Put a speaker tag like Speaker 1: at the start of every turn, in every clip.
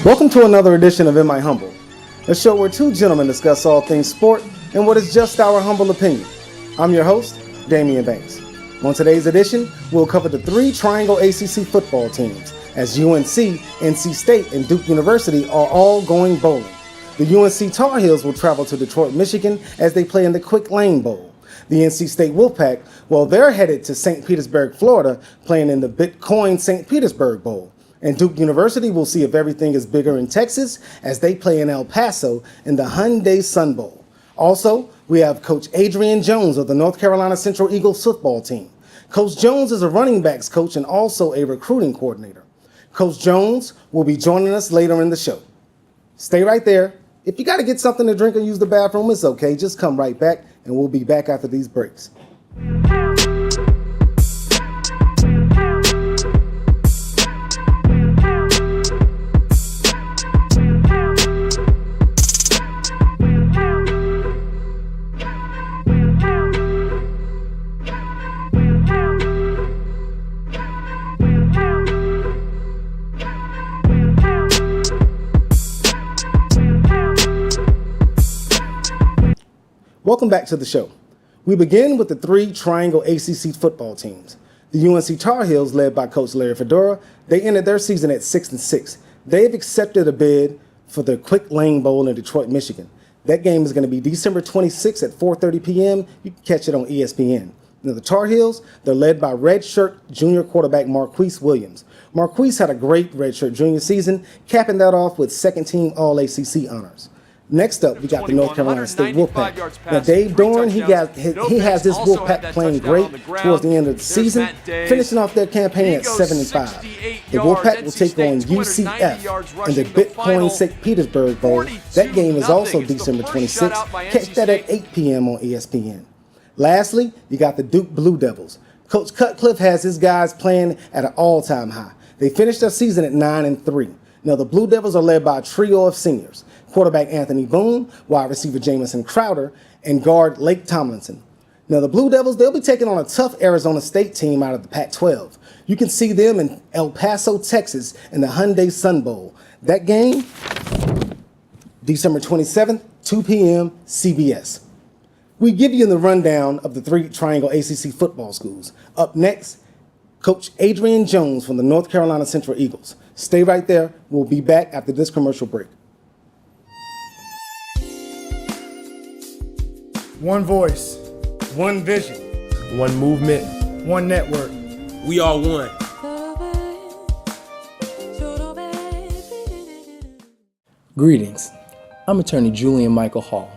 Speaker 1: Welcome to another edition of Am I Humble, a show where two gentlemen discuss all things sport and what is just our humble opinion. I'm your host, Damian Banks. On today's edition, we'll cover the three Triangle ACC football teams, as UNC, NC State, and Duke University are all going bowling. The UNC Tar Heels will travel to Detroit, Michigan, as they play in the Quick Lane Bowl. The NC State Wolfpack, well, they're headed to St. Petersburg, Florida, playing in the Bitcoin St. Petersburg Bowl. And Duke University will see if everything is bigger in Texas as they play in El Paso in the Hyundai Sun Bowl. Also, we have Coach Adrian Jones of the North Carolina Central Eagles football team. Coach Jones is a running backs coach and also a recruiting coordinator. Coach Jones will be joining us later in the show. Stay right there. If you got to get something to drink or use the bathroom, it's okay. Just come right back, and we'll be back after these breaks. Welcome back to the show. We begin with the three Triangle ACC football teams. The UNC Tar Heels, led by Coach Larry Fedora, they ended their season at 6-6. They've accepted a bid for the Quick Lane Bowl in Detroit, Michigan. That game is going to be December 26th at 4:30 p.m. You can catch it on ESPN. Now, the Tar Heels, they're led by redshirt junior quarterback Marquise Williams. Marquise had a great redshirt junior season, capping that off with second-team All-ACC honors. Next up, we got the North Carolina State Wolfpack. Now, Dave Durham, he has this Wolfpack playing great towards the end of the season, finishing off their campaign at 7-5. The Wolfpack will take on UCF in the Bitcoin St. Petersburg Bowl. That game is also December 26th. Catch that at 8 p.m. on ESPN. Lastly, you got the Duke Blue Devils. Coach Cutcliffe has his guys playing at an all-time high. They finished their season at 9-3. Now, the Blue Devils are led by a trio of seniors: quarterback Anthony Boone, wide receiver Jamison Crowder, and guard Lake Tomlinson. Now, the Blue Devils, they'll be taking on a tough Arizona State team out of the Pac-12. You can see them in El Paso, Texas, in the Hyundai Sun Bowl. That game, December 27th, 2 p.m., CBS. We give you the rundown of the three Triangle ACC football schools. Up next, Coach Adrian Jones from the North Carolina Central Eagles. Stay right there. We'll be back after this commercial break.
Speaker 2: One voice, one vision,
Speaker 3: one movement,
Speaker 2: one network.
Speaker 3: We are one.
Speaker 4: Greetings. I'm attorney Julian Michael Hall,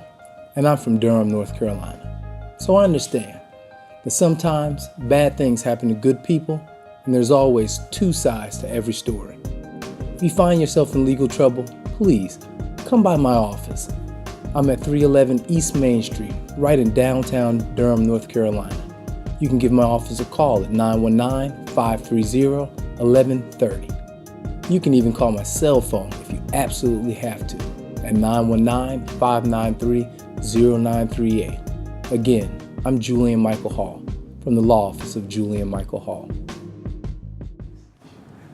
Speaker 4: and I'm from Durham, North Carolina. So I understand that sometimes bad things happen to good people, and there's always two sides to every story. If you find yourself in legal trouble, please come by my office. I'm at 311 East Main Street, right in downtown Durham, North Carolina. You can give my office a call at 919-530-1130. You can even call my cell phone if you absolutely have to at 919-593-0938. Again, I'm Julian Michael Hall from the law office of Julian Michael Hall.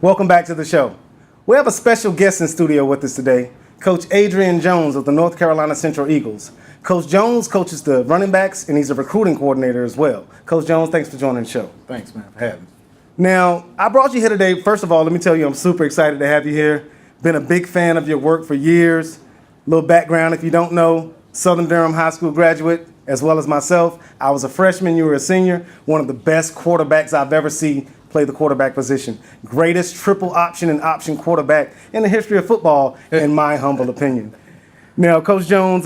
Speaker 1: Welcome back to the show. We have a special guest in studio with us today, Coach Adrian Jones of the North Carolina Central Eagles. Coach Jones coaches the running backs, and he's a recruiting coordinator as well. Coach Jones, thanks for joining the show.
Speaker 5: Thanks, man, for having me.
Speaker 1: Now, I brought you here today. First of all, let me tell you, I'm super excited to have you here. Been a big fan of your work for years. A little background, if you don't know, Southern Durham High School graduate, as well as myself. I was a freshman, you were a senior. One of the best quarterbacks I've ever seen play the quarterback position. Greatest triple option and option quarterback in the history of football, in my humble opinion. Now, Coach Jones,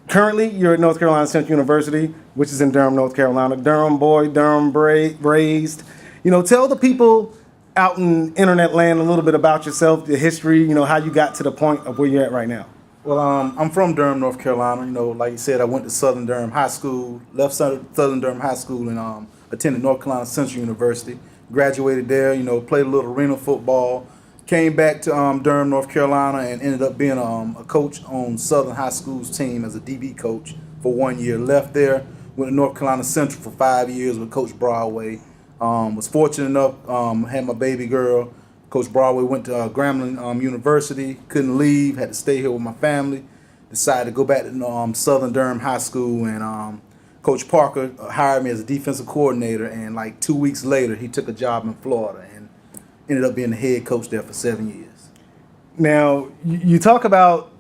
Speaker 1: currently you're at North Carolina Central University, which is in Durham, North Carolina. Durham boy, Durham raised. You know, tell the people out in internet land a little bit about yourself, your history, you know, how you got to the point of where you're at right now.
Speaker 5: Well, I'm from Durham, North Carolina. You know, like you said, I went to Southern Durham High School, left Southern Durham High School, and attended North Carolina Central University. graduated there. You know, played a little arena football. Came back to Durham, North Carolina, and ended up being a coach on Southern High School's team as a DB coach for 1 year. Left there, went to North Carolina Central for 5 years with Coach Broadway. Was fortunate enough, had my baby girl. Coach Broadway went to Grambling University, couldn't leave, had to stay here with my family. Decided to go back to Southern Durham High School, and Coach Parker hired me as a defensive coordinator, and like 2 weeks later, he took a job in Florida and ended up being the head coach there for 7 years.
Speaker 1: Now, you talk about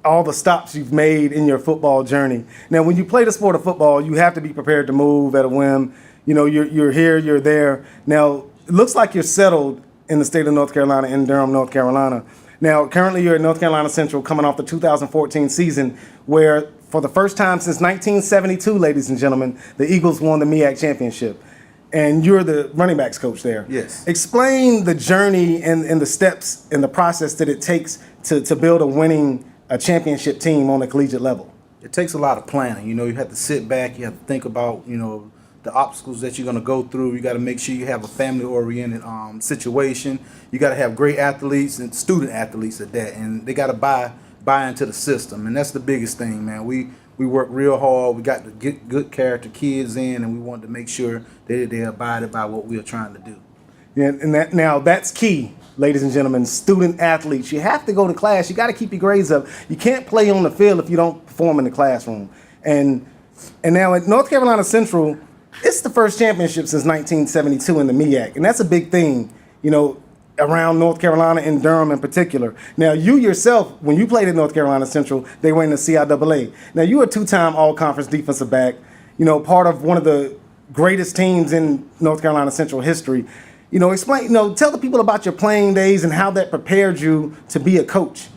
Speaker 1: all the stops you've made in your football journey. Now, when you play the sport of football, you have to be prepared to move at a whim. You know, you're here, you're there. Now, it looks like you're settled in the state of North Carolina, in Durham, North Carolina. Now, currently you're at North Carolina Central coming off the 2014 season where, for the first time since 1972, ladies and gentlemen, the Eagles won the MEAC championship. And you're the running backs coach there.
Speaker 5: Yes.
Speaker 1: Explain the journey and the steps and the process that it takes to build a championship team on a collegiate level.
Speaker 5: It takes a lot of planning. You know, you have to sit back, you have to think about, you know, the obstacles that you're going to go through. You got to make sure you have a family-oriented situation. You got to have great athletes and student athletes at that, and they got to buy into the system, and that's the biggest thing, man. We work real hard. We got to get good character kids in, and we want to make sure that they abide by what we are trying to do.
Speaker 1: Yeah, and that's key, ladies and gentlemen. Student athletes, you have to go to class. You got to keep your grades up. You can't play on the field if you don't perform in the classroom. And now at North Carolina Central, it's the first championship since 1972 in the MEAC, and that's a big thing, you know, around North Carolina and Durham in particular. Now, you yourself, when you played at North Carolina Central, they were in the CIAA. Now, you were a two-time all-conference defensive back, you know, part of one of the greatest teams in North Carolina Central history. You know, explain, you know, tell the people about your playing days and how that prepared you to be a coach.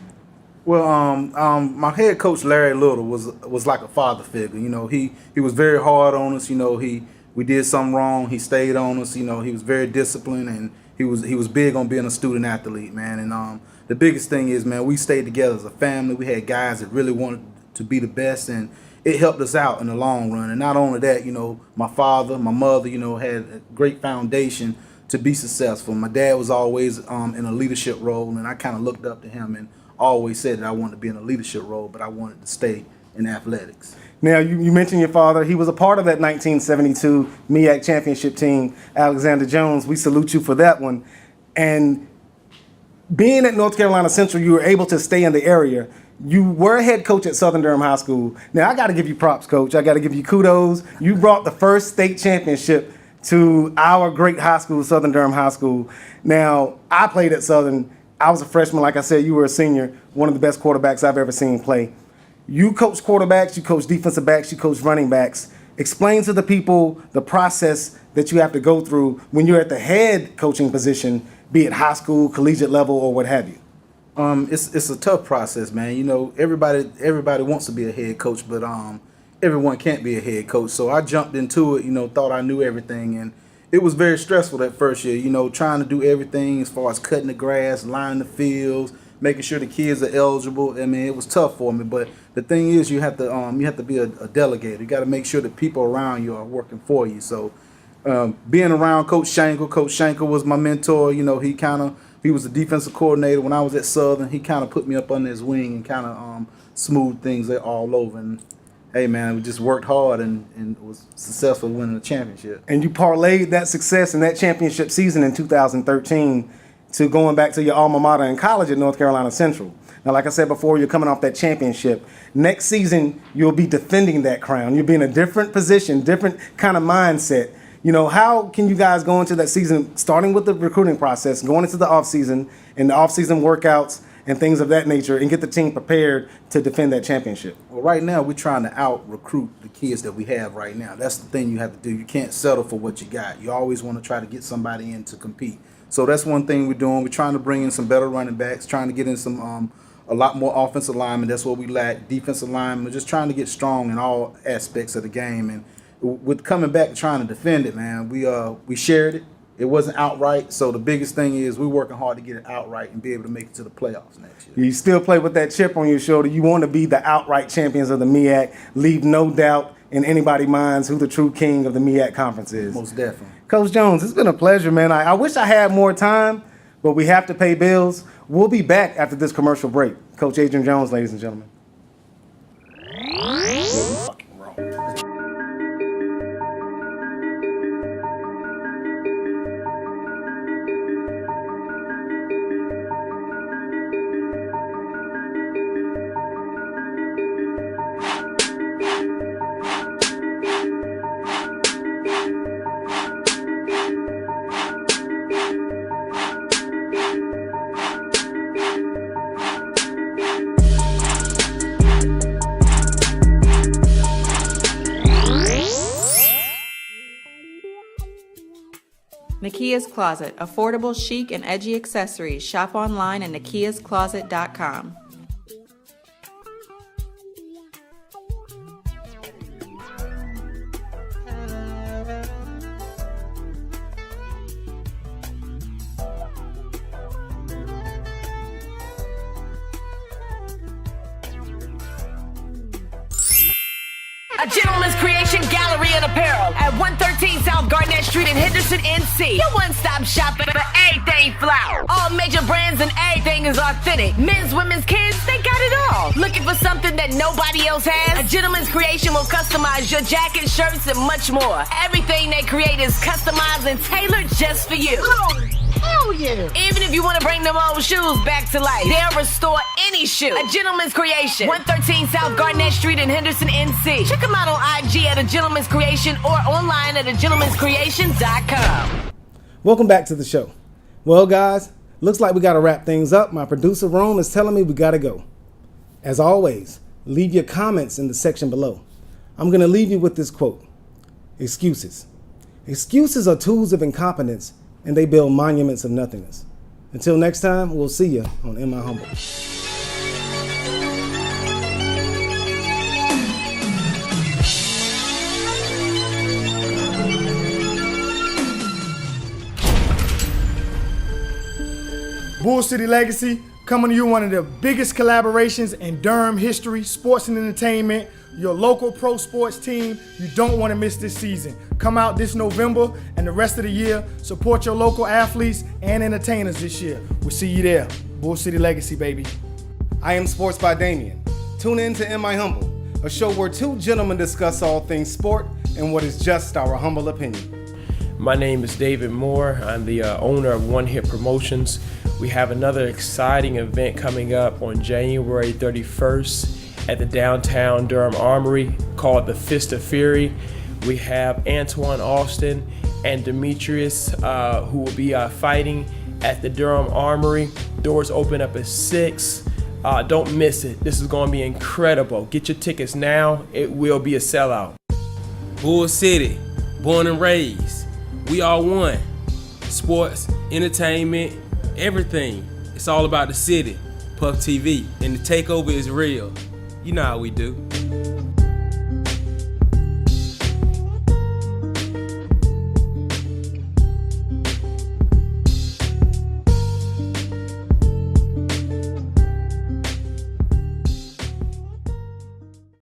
Speaker 5: Well, my head coach Larry Little was like a father figure. You know, he was very hard on us. You know, we did something wrong, he stayed on us. You know, he was very disciplined, and he was big on being a student athlete, man. And the biggest thing is, man, we stayed together as a family. We had guys that really wanted to be the best, and it helped us out in the long run. And not only that, you know, my father, my mother, you know, had a great foundation to be successful. My dad was always in a leadership role, and I kind of looked up to him and always said that I wanted to be in a leadership role, but I wanted to stay in athletics.
Speaker 1: Now, you mentioned your father. He was a part of that 1972 MEAC championship team, Adrian Jones. We salute you for that one. And being at North Carolina Central, you were able to stay in the area. You were a head coach at Southern Durham High School. Now, I got to give you props, Coach. I got to give you kudos. You brought the first state championship to our great high school, Southern Durham High School. Now, I played at Southern. I was a freshman. Like I said, you were a senior, one of the best quarterbacks I've ever seen play. You coach quarterbacks, you coach defensive backs, you coach running backs. Explain to the people the process that you have to go through when you're at the head coaching position, be it high school, collegiate level, or what have you.
Speaker 5: It's a tough process, man. You know, everybody wants to be a head coach, but everyone can't be a head coach. So I jumped into it, you know, thought I knew everything, and it was very stressful that first year, you know, trying to do everything as far as cutting the grass, lining the fields, making sure the kids are eligible. I mean, it was tough for me, but the thing is, you have to be a delegator. You got to make sure the people around you are working for you. So being around Coach Schenkel was my mentor. You know, he was the defensive coordinator when I was at Southern. He kind of put me up under his wing and kind of smoothed things all over. And hey, man, we just worked hard and was successful winning the championship.
Speaker 1: And you parlayed that success in that championship season in 2013 to going back to your alma mater in college at North Carolina Central. Now, like I said before, you're coming off that championship. Next season, you'll be defending that crown. You'll be in a different position, different kind of mindset. You know, how can you guys go into that season, starting with the recruiting process, going into the offseason and the offseason workouts and things of that nature, and get the team prepared to defend that championship?
Speaker 5: Well, right now, we're trying to out-recruit the kids that we have right now. That's the thing you have to do. You can't settle for what you got. You always want to try to get somebody in to compete. So that's one thing we're doing. We're trying to bring in some better running backs, trying to get in some a lot more offensive linemen. That's what we lack. Defensive linemen. We're just trying to get strong in all aspects of the game. And with coming back trying to defend it, man, we shared it. It wasn't outright. So the biggest thing is we're working hard to get it outright and be able to make it to the playoffs next year.
Speaker 1: You still play with that chip on your shoulder. You want to be the outright champions of the MEAC. Leave no doubt in anybody's minds who the true king of the MEAC conference is.
Speaker 5: Most definitely.
Speaker 1: Coach Jones, it's been a pleasure, man. I wish I had more time, but we have to pay bills. We'll be back after this commercial break. Coach Adrian Jones, ladies and gentlemen.
Speaker 6: Nakia's Closet, affordable, chic, and edgy accessories. Shop online at nakiascloset.com.
Speaker 7: A Gentleman's Creation Gallery and Apparel at 113 South Garnett Street in Henderson, NC. Your one-stop shop for everything flower. All major brands and everything is authentic. Men's, women's, kids, they got it all. Looking for something that nobody else has? A Gentleman's Creation will customize your jackets, shirts, and much more. Everything they create is customized and tailored just for you. Hell yeah! Even if you want to bring them old shoes back to life, they'll restore any shoe. A Gentleman's Creation, 113 South Garnett Street in Henderson, NC. Check them out on IG at A Gentleman's Creation or online at agentleman'screation.com.
Speaker 1: Welcome back to the show. Well, guys, looks like we got to wrap things up. My producer, Rome, is telling me we got to go. As always, leave your comments in the section below. I'm going to leave you with this quote. Excuses. Excuses are tools of incompetence, and they build monuments of nothingness. Until next time, we'll see you on In My Humble.
Speaker 2: Bull City Legacy, coming to you one of the biggest collaborations in Durham history, sports and entertainment, your local pro sports team. You don't want to miss this season. Come out this November and the rest of the year. Support your local athletes and entertainers this year. We'll see you there. Bull City Legacy, baby.
Speaker 1: I am Sports by Damien. Tune in to In My Humble, a show where two gentlemen discuss all things sport and what is just our humble opinion.
Speaker 3: My name is David Moore. I'm the owner of One Hit Promotions. We have another exciting event coming up on January 31st at the downtown Durham Armory called the Fist of Fury. We have Antoine Austin and Demetrius who will be fighting at the Durham Armory. Doors open up at 6. Don't miss it. This is going to be incredible. Get your tickets now. It will be a sellout.
Speaker 8: Bull City, born and raised. We are one. Sports, entertainment, everything. It's all about the city. Puff TV, and the takeover is real. You know how we do.